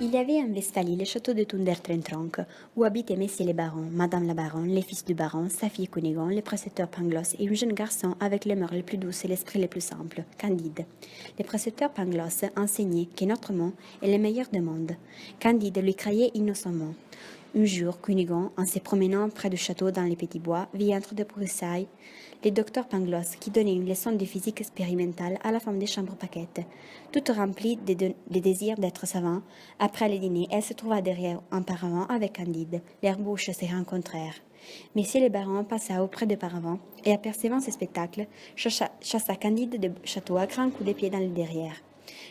Il y avait en Westphalie le château de Thunder-Trentronck, où habitaient messieurs les barons, madame la baronne, les fils du baron, sa fille Cunégonde, le précepteur Pangloss et un jeune garçon avec les mœurs les plus douces et l'esprit le plus simple, Candide. Le précepteur Pangloss enseignait que notre monde est le meilleur du monde. Candide lui croyait innocemment. Un jour, Cunégonde, en se promenant près du château dans les petits bois, vit entre deux broussailles le docteur Pangloss qui donnait une leçon de physique expérimentale à la femme de chambre paquette. Toute remplie de désir d'être savant, après le dîner, elle se trouva derrière un paravent avec Candide. Leurs bouches se rencontrèrent. Monsieur le baron passa auprès du paravent et, apercevant ce spectacle, chassa Candide du château à grands coups de pied dans le derrière.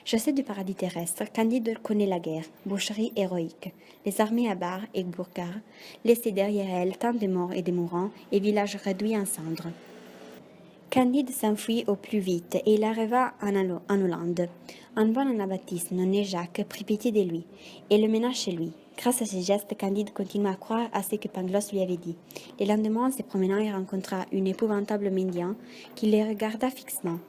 Chassé du paradis terrestre, Candide connaît la guerre, boucherie héroïque, les armées à barres et burcards, laissées derrière elles tant de morts et de mourants et villages réduits en cendres. Candide s'enfuit au plus vite et il arriva en Hollande. Un bon anabaptiste nommé Jacques prit pitié de lui et le mena chez lui. Grâce à ce geste, Candide continua à croire à ce que Pangloss lui avait dit. Le lendemain, en se promenant, il rencontra une épouvantable mendiant qui le regarda fixement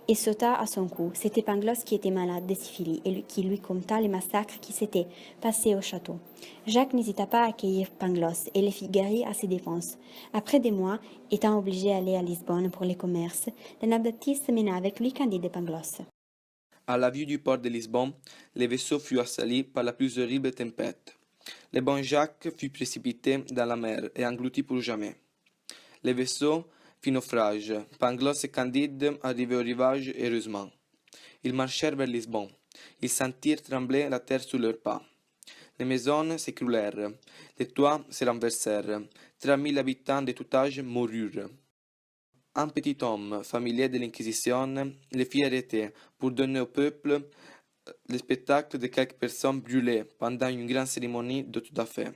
et sauta à son cou. C'était Pangloss qui était malade de syphilis et qui lui conta les massacres qui s'étaient passés au château. Jacques n'hésita pas à accueillir Pangloss et le fit guérir à ses défenses. Après des mois, étant obligé d'aller à Lisbonne pour les commerces, l'anabaptiste mena avec lui Candide et Pangloss. À la vue du port de Lisbonne, le vaisseau fut assailli par la plus horrible tempête. Le bon Jacques fut précipité dans la mer et englouti pour jamais. Le vaisseau fit naufrage. Pangloss et Candide arrivaient au rivage heureusement. Ils marchèrent vers Lisbonne. Ils sentirent trembler la terre sous leurs pas. Les maisons s'écroulèrent. Les toits se renversèrent. 3000 habitants de tout âge moururent. Un petit homme, familier de l'Inquisition, les fit arrêter pour donner au peuple le spectacle de quelques personnes brûlées pendant une grande cérémonie de tout à fait.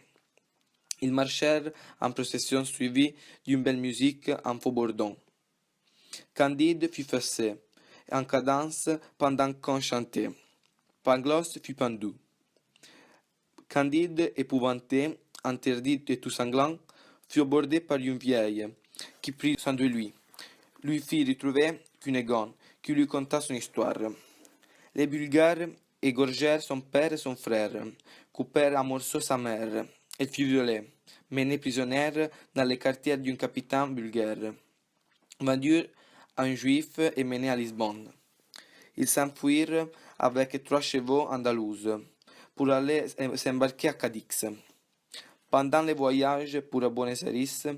Ils marchèrent en procession suivie d'une belle musique en faux bourdon. Candide fut fessé, en cadence pendant qu'on chantait. Pangloss fut pendu. Candide, épouvanté, interdit et tout sanglant, fut abordé par une vieille qui prit soin de lui fit retrouver Cunégonde, qui lui conta son histoire. Les Bulgares égorgèrent son père et son frère, coupèrent à morceaux sa mère. Elle fut violée, menée prisonnière dans les quartiers d'un capitaine bulgare, vendue à un juif et menée à Lisbonne. Ils s'enfuirent avec 3 chevaux andalous pour aller s'embarquer à Cadix. Pendant le voyage pour Buenos Aires,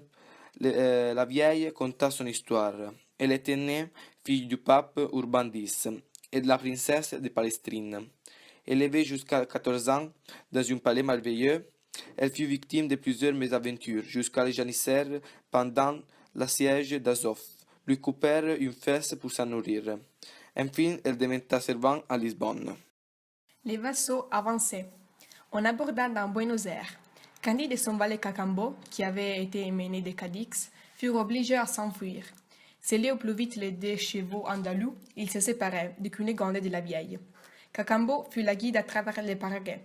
la vieille conta son histoire. Elle était née fille du pape Urban X et de la princesse de Palestrine. Élevée jusqu'à 14 ans dans un palais merveilleux, elle fut victime de plusieurs mésaventures jusqu'à les janissaires pendant le siège d'Azov, lui coupèrent une fesse pour s'en nourrir. Enfin, elle devint servante à Lisbonne. Les vaisseaux avançaient. En abordant dans Buenos Aires, Candide et son valet Cacambo, qui avait été mené de Cadix, furent obligés à s'enfuir. Scellés au plus vite les 2 chevaux andalous, ils se séparèrent de Cunégonde et de la vieille. Cacambo fut la guide à travers les paraguets.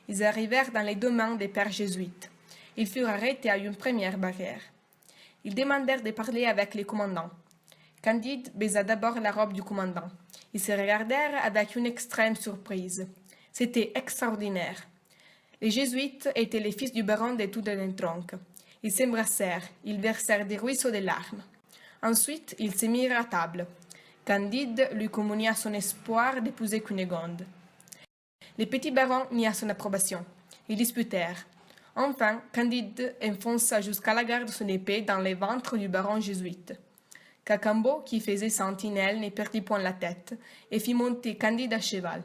Ils arrivèrent dans les domaines des pères jésuites. Ils furent arrêtés à une première barrière. Ils demandèrent de parler avec les commandants. Candide baisa d'abord la robe du commandant. Ils se regardèrent avec une extrême surprise. C'était extraordinaire. Les jésuites étaient les fils du baron de Thunder-Trentronck. Ils s'embrassèrent, ils versèrent des ruisseaux de larmes. Ensuite, ils se mirent à table. Candide lui communia son espoir d'épouser Cunégonde. Le petit baron nia son approbation. Ils disputèrent. Enfin, Candide enfonça jusqu'à la garde son épée dans le ventre du baron jésuite. Cacambo, qui faisait sentinelle, ne perdit point la tête et fit monter Candide à cheval.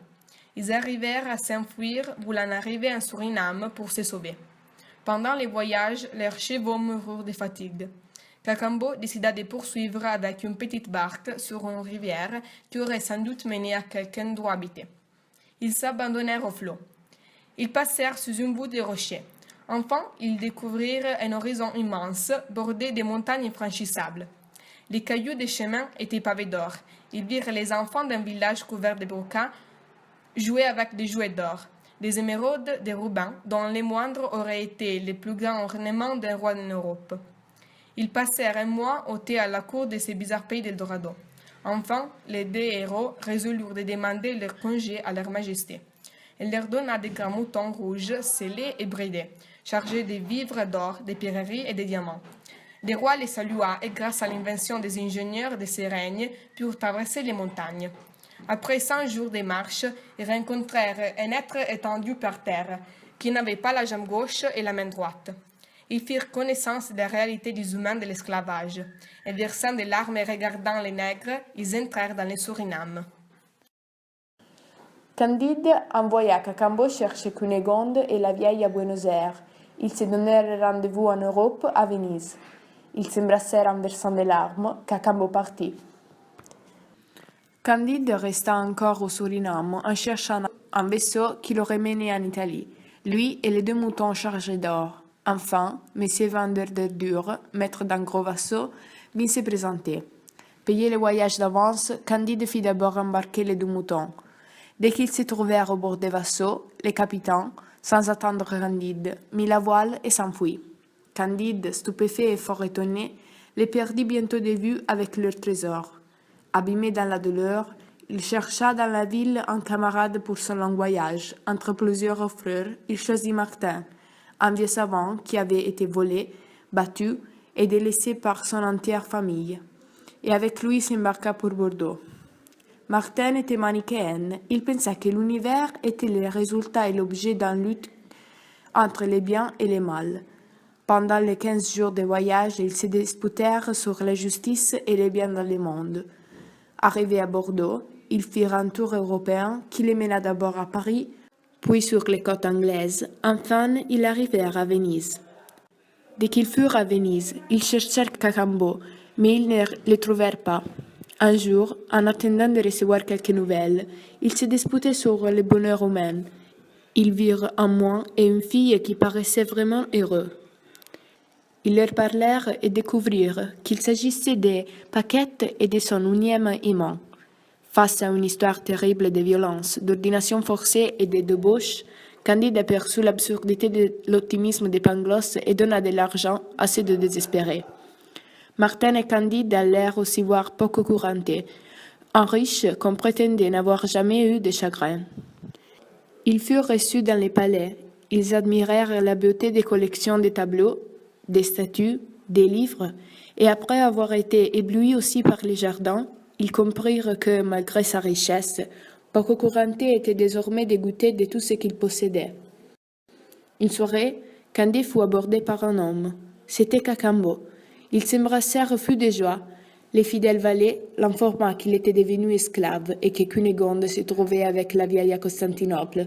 Ils arrivèrent à s'enfuir voulant arriver en Suriname pour se sauver. Pendant les voyages, leurs chevaux moururent de fatigue. Cacambo décida de poursuivre avec une petite barque sur une rivière qui aurait sans doute mené à quelque endroit habité. Ils s'abandonnèrent au flot. Ils passèrent sous un bout de rochers. Enfin, ils découvrirent un horizon immense, bordé de montagnes infranchissables. Les cailloux des chemins étaient pavés d'or. Ils virent les enfants d'un village couvert de brocas jouer avec des jouets d'or, des émeraudes, des rubans, dont les moindres auraient été les plus grands ornements d'un roi en Europe. Ils passèrent un mois au thé à la cour de ces bizarres pays d'Eldorado. Enfin, les 2 héros résolurent de demander leur congé à leur majesté. Elle leur donna des grands moutons rouges, scellés et bridés, chargés de vivres d'or, de pierreries et de diamants. Le roi les salua et grâce à l'invention des ingénieurs de ses règnes purent traverser les montagnes. Après 100 jours de marche, ils rencontrèrent un être étendu par terre, qui n'avait pas la jambe gauche et la main droite. Ils firent connaissance de la réalité des humains de l'esclavage, et versant des larmes et regardant les nègres, ils entrèrent dans le Suriname. Candide envoya Cacambo chercher Cunégonde et la vieille à Buenos Aires. Ils se donnèrent rendez-vous en Europe, à Venise. Ils s'embrassèrent en versant des larmes. Cacambo partit. Candide resta encore au Suriname en cherchant un vaisseau qui l'aurait mené en Italie, lui et les 2 moutons chargés d'or. Enfin, Monsieur vendeur d'ordures, maître d'un gros vaisseau, vint se présenter. Payé le voyage d'avance, Candide fit d'abord embarquer les 2 moutons. Dès qu'ils se trouvèrent au bord des vaisseaux, les capitaines, sans attendre Candide, mit la voile et s'enfuit. Candide, stupéfait et fort étonné, les perdit bientôt de vue avec leur trésor. Abîmé dans la douleur, il chercha dans la ville un camarade pour son long voyage. Entre plusieurs offreurs, il choisit Martin, un vieux savant qui avait été volé, battu et délaissé par son entière famille. Et avec lui s'embarqua pour Bordeaux. Martin était manichéen. Il pensa que l'univers était le résultat et l'objet d'une lutte entre les biens et les mal. Pendant les 15 jours de voyage, ils se disputèrent sur la justice et les biens dans le monde. Arrivés à Bordeaux, ils firent un tour européen qui les mena d'abord à Paris, puis sur les côtes anglaises. Enfin, ils arrivèrent à Venise. Dès qu'ils furent à Venise, ils cherchèrent Cacambo, mais ils ne le trouvèrent pas. Un jour, en attendant de recevoir quelques nouvelles, ils se disputaient sur le bonheur humain. Ils virent un moine et une fille qui paraissaient vraiment heureux. Ils leur parlèrent et découvrirent qu'il s'agissait de Paquette et de son unième aimant. Face à une histoire terrible de violence, d'ordination forcée et de débauche, Candide aperçut l'absurdité de l'optimisme de Pangloss et donna de l'argent à ceux de désespérés. Martin et Candide allèrent aussi voir Pococurante, un riche qu'on prétendait n'avoir jamais eu de chagrin. Ils furent reçus dans les palais. Ils admirèrent la beauté des collections de tableaux, des statues, des livres, et après avoir été éblouis aussi par les jardins, ils comprirent que, malgré sa richesse, Pococurante était désormais dégoûté de tout ce qu'il possédait. Une soirée, Candide fut abordé par un homme. C'était Cacambo. Ils s'embrassèrent fous de joie. Les fidèles valets l'informa qu'il était devenu esclave et que Cunégonde se trouvait avec la vieille à Constantinople.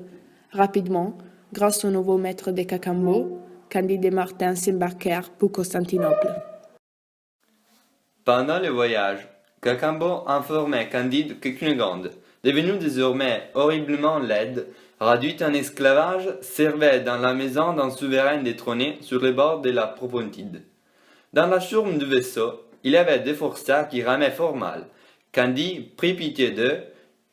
Rapidement, grâce au nouveau maître de Cacambo, Candide et Martin s'embarquèrent pour Constantinople. Pendant le voyage, Cacambo informait Candide que Cunégonde, devenue désormais horriblement laide, réduite en esclavage, servait dans la maison d'un souverain détrôné sur les bords de la Propontide. Dans la chambre du vaisseau, il y avait 2 forçats qui ramaient fort mal. Candide prit pitié d'eux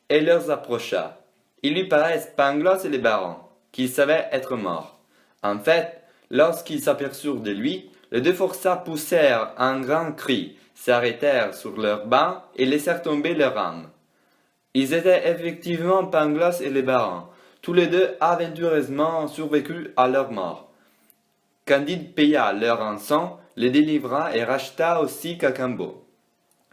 et leur approcha. Il lui paraissent Pangloss et les barons, qu'ils savaient être morts. En fait, lorsqu'ils s'aperçurent de lui, les 2 forçats poussèrent un grand cri, s'arrêtèrent sur leurs bancs et laissèrent tomber leurs armes. Ils étaient effectivement Pangloss et les barons, tous les 2 aventureusement survécus à leur mort. Candide paya leur rançon, les délivra et racheta aussi Cacambo.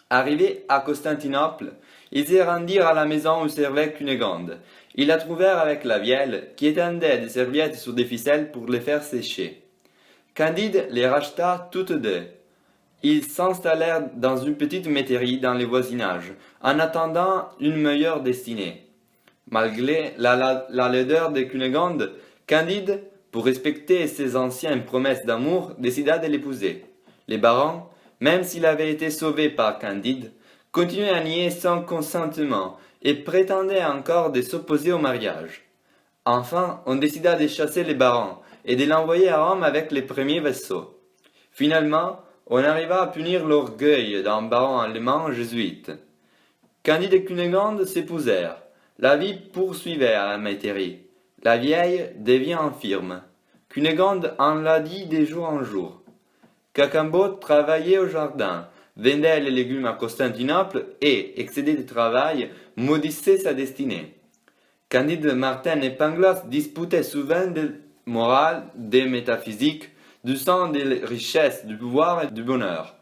Arrivés à Constantinople, ils se rendirent à la maison où servait Cunégonde. Ils la trouvèrent avec la vieille, qui étendait des serviettes sur des ficelles pour les faire sécher. Candide les racheta toutes 2. Ils s'installèrent dans une petite métairie dans le voisinage, en attendant une meilleure destinée. Malgré la laideur de Cunégonde, Candide, pour respecter ses anciennes promesses d'amour, décida de l'épouser. Les barons, même s'il avait été sauvé par Candide, continuaient à nier son consentement et prétendaient encore de s'opposer au mariage. Enfin, on décida de chasser les barons et de l'envoyer à Rome avec les premiers vaisseaux. Finalement, on arriva à punir l'orgueil d'un baron allemand jésuite. Candide et Cunégonde s'épousèrent. La vie poursuivait à la métairie. La vieille devient infirme. Cunégonde en l'a dit de jour en jour. Cacambo travaillait au jardin, vendait les légumes à Constantinople et, excédé de travail, maudissait sa destinée. Candide, Martin et Pangloss disputaient souvent de morale, des métaphysiques, du sang, des richesses, du pouvoir et du bonheur.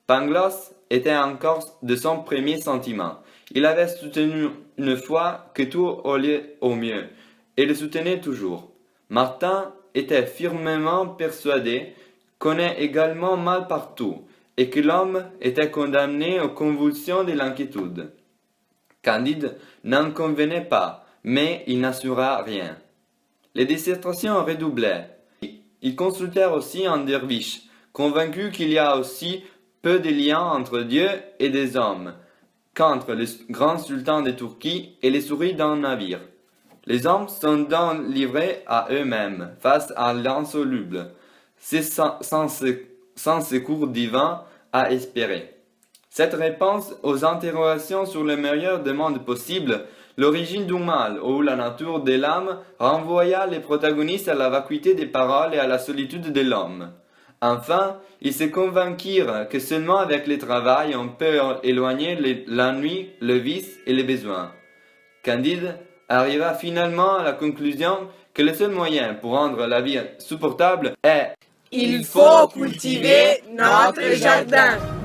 Pangloss était encore de son premier sentiment. Il avait soutenu une fois que tout allait au mieux, et le soutenait toujours. Martin était firmement persuadé qu'on est également mal partout, et que l'homme était condamné aux convulsions de l'inquiétude. Candide n'en convenait pas, mais il n'assura rien. Les dissertations redoublaient. Ils consultèrent aussi un derviche, convaincu qu'il y a aussi peu de liens entre Dieu et des hommes qu'entre le grand sultan de Turquie et les souris d'un navire. Les hommes sont donc livrés à eux-mêmes face à l'insoluble, c'est sans secours divin à espérer. Cette réponse aux interrogations sur le meilleur des mondes possibles, l'origine du mal ou la nature de l'âme, renvoya les protagonistes à la vacuité des paroles et à la solitude de l'homme. Enfin, ils se convainquirent que seulement avec le travail on peut éloigner l'ennui, le vice et les besoins. Candide arriva finalement à la conclusion que le seul moyen pour rendre la vie supportable est Il faut cultiver notre jardin.